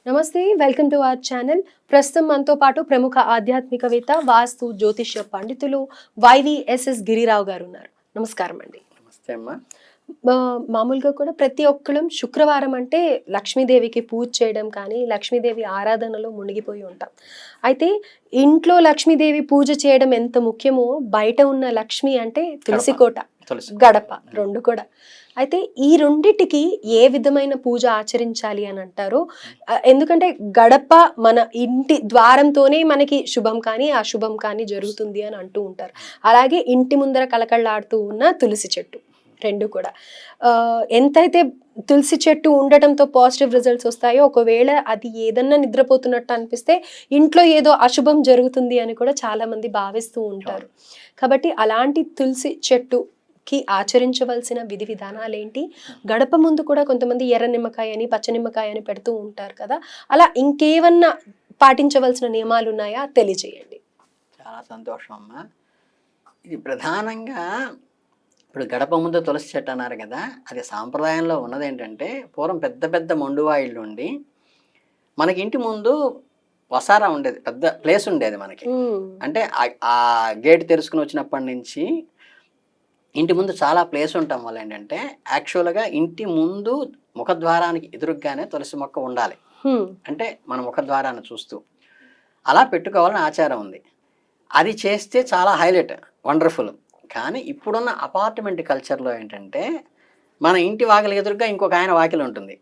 నమస్తే, welcome to our channel. ప్రస్తుతం మనతో పాటు ప్రముఖ ఆధ్యాత్మికవేత్త, వాస్తు జ్యోతిష్య పండితులు వైవిఎస్ఎస్ గిరిరావు గారు ఉన్నారు. నమస్కారం అండి. నమస్తే అమ్మా. మామూలుగా కూడా ప్రతి ఒక్కళ్ళం శుక్రవారం అంటే లక్ష్మీదేవికి పూజ చేయడం కానీ, లక్ష్మీదేవి ఆరాధనలో మునిగిపోయి ఉంటాం. అయితే ఇంట్లో లక్ష్మీదేవి పూజ చేయడం ఎంత ముఖ్యమో, బయట ఉన్న లక్ష్మి అంటే తులసి కోట, గడప రెండు కూడా. అయితే ఈ రెండిటికి ఏ విధమైన పూజ ఆచరించాలి అని అంటారు? ఎందుకంటే గడప మన ఇంటి ద్వారంతోనే మనకి శుభం కానీ అశుభం కానీ జరుగుతుంది అని అంటూ ఉంటారు. అలాగే ఇంటి ముందర కళకళలాడుతూ ఉన్న తులసి చెట్టు రెండు కూడా ఎంతైతే తులసి చెట్టు ఉండటంతో పాజిటివ్ రిజల్ట్స్ వస్తాయో, ఒకవేళ అది ఏదన్నా నిద్రపోతున్నట్టు అనిపిస్తే ఇంట్లో ఏదో అశుభం జరుగుతుంది అని కూడా చాలా మంది భావిస్తూ ఉంటారు. కాబట్టి అలాంటి తులసి చెట్టుకి ఆచరించవలసిన విధి విధానాలు ఏంటి? గడప ముందు కూడా కొంతమంది ఎర్ర నిమ్మకాయ అని, పచ్చ నిమ్మకాయ అని పెడుతూ ఉంటారు కదా, అలా ఇంకేమన్నా పాటించవలసిన నియమాలు ఉన్నాయా? తెలియజేయండి. చాలా సంతోషం అమ్మా. ఇది ప్రధానంగా ఇప్పుడు గడప ముందు తులసి చెట్టు అన్నారు కదా, అది సాంప్రదాయంలో ఉన్నది ఏంటంటే, పూర్వం పెద్ద పెద్ద మండువాయిళ్ళు ఉండి మనకి ఇంటి ముందు వసారా ఉండేది, పెద్ద ప్లేస్ ఉండేది మనకి. అంటే ఆ గేట్ తెరుచుకుని వచ్చినప్పటి నుంచి ఇంటి ముందు చాలా ప్లేస్ ఉండటం వల్ల ఏంటంటే, యాక్చువల్గా ఇంటి ముందు ముఖద్వారానికి ఎదురుగానే తులసి మొక్క ఉండాలి. అంటే మన ముఖద్వారాన్ని చూస్తూ అలా పెట్టుకోవాలని ఆచారం ఉంది. అది చేస్తే చాలా హైలైట్, వండర్ఫుల్. కానీ ఇప్పుడున్న అపార్ట్మెంట్ కల్చర్లో ఏంటంటే, మన ఇంటి వాకిలి ఎదురుగా ఇంకొక ఆయన వాకిలి ఉంటుంది,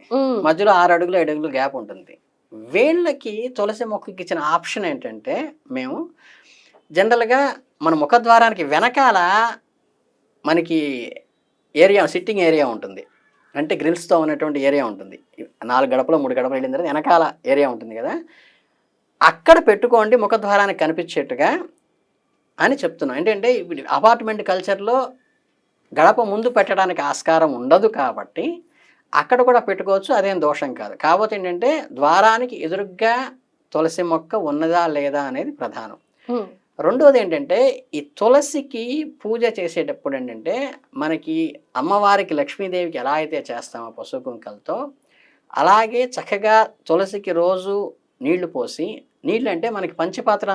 మధ్యలో 6 అడుగులు 7 అడుగులు గ్యాప్ ఉంటుంది. వీళ్ళకి తులసి మొక్కకి ఇచ్చిన ఆప్షన్ ఏంటంటే, మేము జనరల్గా మన ముఖద్వారానికి వెనకాల మనకి ఏరియా, సిట్టింగ్ ఏరియా ఉంటుంది, అంటే గ్రిల్స్తో ఉన్నటువంటి ఏరియా ఉంటుంది. 4 గడపలు 3 గడపలు వెళ్ళిన తర్వాత వెనకాల ఏరియా ఉంటుంది కదా, అక్కడ పెట్టుకోండి ముఖద్వారానికి కనిపించేట్టుగా అని చెప్తున్నాం. ఏంటంటే ఇప్పుడు అపార్ట్మెంట్ కల్చర్లో గడప ముందు పెట్టడానికి ఆస్కారం ఉండదు కాబట్టి అక్కడ కూడా పెట్టుకోవచ్చు, అదేం దోషం కాదు. కాకపోతే ఏంటంటే, ద్వారానికి ఎదురుగ్గా తులసి మొక్క ఉన్నదా లేదా అనేది ప్రధానం. రెండోది ఏంటంటే, ఈ తులసికి పూజ చేసేటప్పుడు ఏంటంటే, మనకి అమ్మవారికి లక్ష్మీదేవికి ఎలా అయితే చేస్తామో పసుపు కుంకలతో, అలాగే చక్కగా తులసికి రోజు నీళ్లు పోసి, నీళ్ళు అంటే మనకి పంచపాత్ర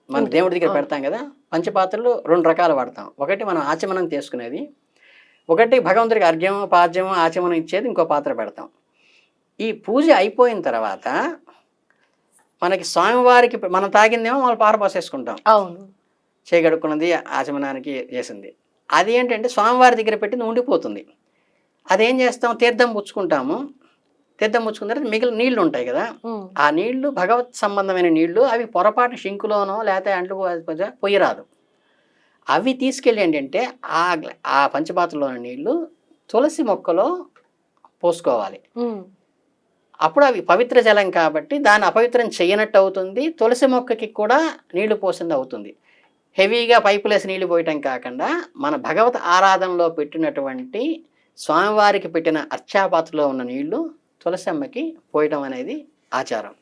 మన దేవుడి దగ్గర పెడతాం కదా, పంచపాత్రలు 2 రకాలు వాడతాం. ఒకటి మనం ఆచమనం తీసుకునేది, ఒకటి భగవంతుడికి అర్ఘ్యం పాద్యం ఆచమనం ఇచ్చేది, ఇంకో పాత్ర పెడతాం. ఈ పూజ అయిపోయిన తర్వాత మనకి స్వామివారికి మనం తాగిందేమో వాళ్ళు పారపోసేసుకుంటాం, చేయగడుక్కున్నది ఆచమనానికి చేసింది. అది ఏంటంటే స్వామివారి దగ్గర పెట్టింది ఉండిపోతుంది. అదేం చేస్తాం, తీర్థం పుచ్చుకుంటాము. తీర్థం పుచ్చుకున్న తర్వాత మిగిలిన నీళ్లు ఉంటాయి కదా, ఆ నీళ్లు భగవత్ సంబంధమైన నీళ్లు, అవి పొరపాటు షింకులోనో లేకపోతే అంట్లు పొయ్యిరాదు. అవి తీసుకెళ్ళి ఏంటంటే ఆ పంచపాత్రలోని నీళ్లు తులసి మొక్కలో పోసుకోవాలి. అప్పుడు అవి పవిత్ర జలం కాబట్టి దాన్ని అపవిత్రం చేయనట్టు అవుతుంది, తులసి మొక్కకి కూడా నీళ్లు పోసింది అవుతుంది. హెవీగా పైపులేసి నీళ్లు పోయటం కాకుండా మన భగవత్ ఆరాధనలో పెట్టినటువంటి స్వామివారికి పెట్టిన అర్చాపాత్రలో ఉన్న నీళ్లు తులసి అమ్మకి పోయటం అనేది ఆచారం.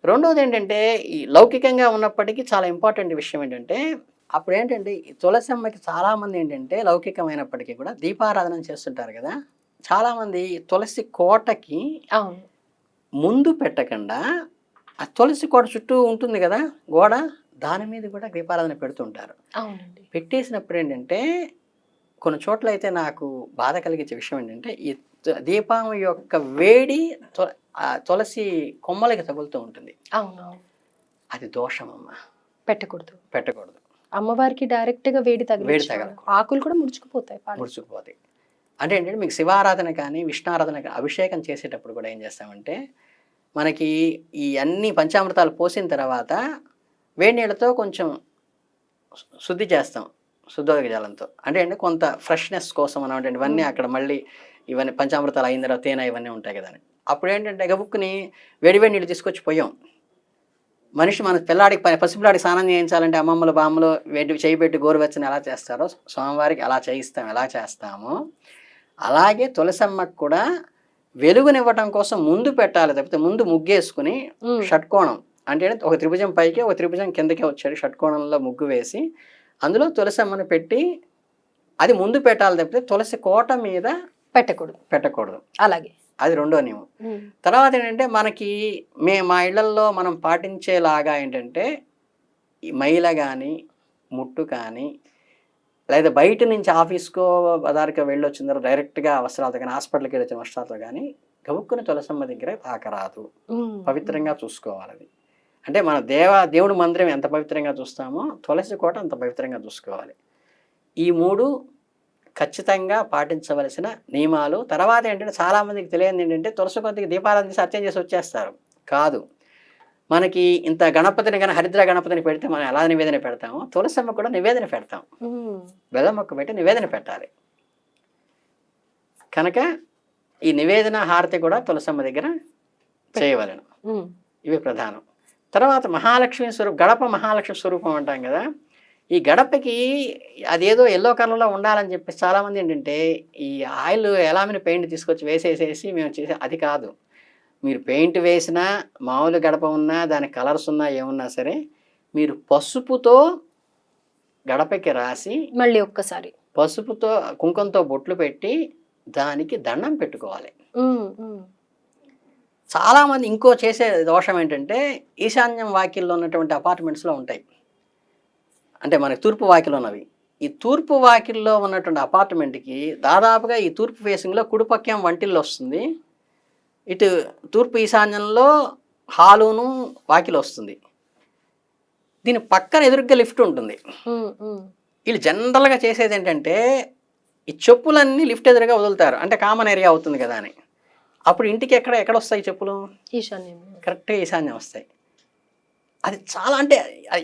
రెండోది ఏంటంటే, ఈ లౌకికంగా ఉన్నప్పటికీ చాలా ఇంపార్టెంట్ విషయం ఏంటంటే, అప్పుడు ఏంటంటే ఈ తులసి అమ్మకి చాలామంది ఏంటంటే లౌకికమైనప్పటికీ కూడా దీపారాధన చేస్తుంటారు కదా, చాలామంది తులసి కోటకి ముందు పెట్టకుండా ఆ తులసి కోట చుట్టూ ఉంటుంది కదా గోడ, దాని మీద కూడా దీపారాధన పెడుతుంటారు. పెట్టేసినప్పుడు ఏంటంటే, కొన్ని చోట్ల అయితే నాకు బాధ కలిగించే విషయం ఏంటంటే, ఈ దీపం యొక్క వేడి తులసి కొమ్మలకి తగులుతూ ఉంటుంది. అది దోషం అమ్మ, పెట్టకూడదు. అమ్మవారికి డైరెక్ట్ గా వేడి తగల, ఆకులు కూడా ముడుచుకుపోతాయి. అంటే ఏంటంటే, మీకు శివారాధన కానీ విష్ణారాధన కానీ అభిషేకం చేసేటప్పుడు కూడా ఏం చేస్తామంటే, మనకి ఈ అన్ని పంచామృతాలు పోసిన తర్వాత వేడి నీళ్ళతో కొంచెం శుద్ధి చేస్తాం, శుద్ధోదక జలంతో. అంటే కొంత ఫ్రెష్నెస్ కోసం అనమాట. ఇవన్నీ అక్కడ మళ్ళీ ఇవన్నీ పంచామృతాలు అయిన తర్వాత తేనె ఇవన్నీ ఉంటాయి కదా అని. అప్పుడు ఏంటంటే గబుక్కుని వేడివేడి నీళ్ళు తీసుకొచ్చి పోయాం. మనిషి మన పసిపిల్లాడికి స్నానం చేయించాలంటే అమ్మమ్మలు బామ్మలు చేయబెట్టి గోరువెచ్చని ఎలా చేస్తారో స్వామివారికి అలా చేయిస్తాం, ఎలా చేస్తామో అలాగే తులసమ్మకు కూడా వెలుగునివ్వటం కోసం ముందు పెట్టాలి తప్పితే, ముందు ముగ్గేసుకుని షట్కోణం అంటే ఒక త్రిభుజం పైకి ఒక త్రిభుజం కిందకే వచ్చాడు, షట్కోణంలో ముగ్గు వేసి అందులో తులసమ్మని పెట్టి అది ముందు పెట్టాలి తప్పితే తులసి కోట మీద పెట్టకూడదు. అలాగే అది రెండో నియమం. ఉమ్, తర్వాత ఏంటంటే మనకి మా ఇళ్లల్లో మనం పాటించేలాగా ఏంటంటే ఈ మైల కానీ ముట్టు కానీ లేదా బయట నుంచి ఆఫీస్కో బజార్కో వెళ్ళి వచ్చిన తర్వాత డైరెక్ట్గా వస్త్రాలతో కానీ హాస్పిటల్కి వెళ్ళి వచ్చిన వస్త్రాలతో కానీ గబుక్కుని తులసమ్మ దగ్గర తాకరాదు. ఉమ్, పవిత్రంగా చూసుకోవాలి అది. అంటే మన దేవుడి మందిరం ఎంత పవిత్రంగా చూస్తామో తులసి కోట అంత పవిత్రంగా చూసుకోవాలి. ఈ మూడు ఖచ్చితంగా పాటించవలసిన నియమాలు. తర్వాత ఏంటంటే చాలామందికి తెలియదు ఏంటంటే తులసి కొద్దిగా దీపాలను తీసి అర్చన చేసి వచ్చేస్తారు. కాదు, మనకి ఇంత గణపతిని కానీ హరిద్ర గణపతిని పెడితే మనం ఎలా నివేదన పెడతామో తులసమ్మ కూడా నివేదన పెడతాం. ఉమ్, బెల్లం మొక్క పెట్టి నివేదన పెట్టాలి. కనుక ఈ నివేదన హారతి కూడా తులసమ్మ దగ్గర చేయవలను. ఉమ్, ఇవి ప్రధానం. తర్వాత మహాలక్ష్మి స్వరూపం, గడప మహాలక్ష్మి స్వరూపం అంటాం కదా. ఈ గడపకి అదేదో ఎల్లో కలర్లో ఉండాలని చెప్పి చాలామంది ఏంటంటే ఈ ఆయిల్ ఎలామిన పెయింట్ తీసుకొచ్చి వేసేసేసి మేము చేసే, అది కాదు. మీరు పెయింట్ వేసినా మామూలు గడప ఉన్నా దానికి కలర్స్ ఉన్నా ఏమున్నా సరే మీరు పసుపుతో గడపకి రాసి మళ్ళీ ఒక్కసారి పసుపుతో కుంకుమతో బొట్లు పెట్టి దానికి దండం పెట్టుకోవాలి. ఉమ్, ఉమ్, చాలామంది ఇంకో చేసే దోషం ఏంటంటే ఈశాన్యం వాకిల్లో ఉన్నటువంటి అపార్ట్మెంట్స్లో ఉంటాయి. అంటే మనకి తూర్పు వాకిలు ఉన్నవి. ఈ తూర్పు వాకిల్లో ఉన్నటువంటి అపార్ట్మెంట్కి దాదాపుగా ఈ తూర్పు ఫేసింగ్లో కుడిపక్కేం వంటిల్లు వస్తుంది, ఇటు తూర్పు ఈశాన్యంలో హాలును వాకిలు వస్తుంది. దీని పక్కన ఎదురుగ్గా లిఫ్ట్ ఉంటుంది. ఉమ్, ఉమ్, వీళ్ళు జనరల్గా చేసేది ఏంటంటే ఈ చెప్పులన్నీ లిఫ్ట్ ఎదురుగా వదులుతారు, అంటే కామన్ ఏరియా అవుతుంది కదా అని. అప్పుడు ఇంటికి ఎక్కడ వస్తాయి చెప్పులు? ఈశాన్యం. కరెక్ట్గా ఈశాన్యం వస్తాయి. అది చాలా, అంటే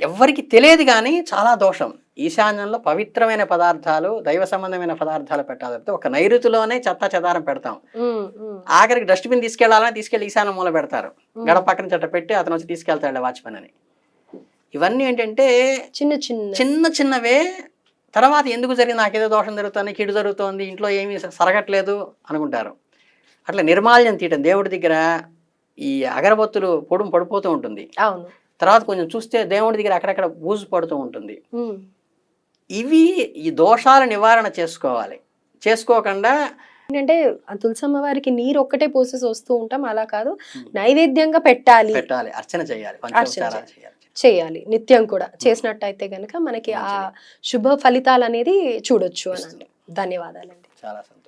ఎవ్వరికి తెలియదు కానీ చాలా దోషం. ఈశాన్యంలో పవిత్రమైన పదార్థాలు, దైవ సంబంధమైన పదార్థాలు పెట్టాలంటే ఒక నైరుతిలోనే చెత్త చెదారం పెడతాం. ఉమ్, ఉమ్, ఆఖరికి డస్ట్బిన్ తీసుకెళ్లాలని తీసుకెళ్ళి ఈశాన్యం మూల పెడతారు. గడప పక్కన చెట్ట పెట్టి అతను వచ్చి తీసుకెళ్తాడు వాచ్మెన్ అని. ఇవన్నీ ఏంటంటే చిన్న చిన్న చిన్న చిన్నవే. తర్వాత ఎందుకు జరిగింది, నాకేదో దోషం జరుగుతుంది, కీడు జరుగుతోంది, ఇంట్లో ఏమీ సరగట్లేదు అనుకుంటారు. అట్లా నిర్మాల్యం తీయటం, దేవుడి దగ్గర ఈ అగరబత్తులు పొడుము పడిపోతూ ఉంటుంది. అవును. తర్వాత కొంచెం చూస్తే దేవుడి దగ్గర అక్కడక్కడ బూజు పడుతూ ఉంటుంది. ఉమ్, ఇవి ఈ దోషాల నివారణ చేసుకోవాలి. చేసుకోకుండా ఏంటంటే ఆ తులసమ్మ వారికి నీరు ఒక్కటే పోసేసి వస్తూ ఉంటాం, అలా కాదు, నైవేద్యంగా పెట్టాలి, అర్చన చేయాలి, పంచోపచారాలు చేయాలి, చేయాలి నిత్యం కూడా. చేసినట్టయితే గనుక మనకి ఆ శుభ ఫలితాలు అనేది చూడొచ్చు అని. ధన్యవాదాలండి. చాలా సంతోషం.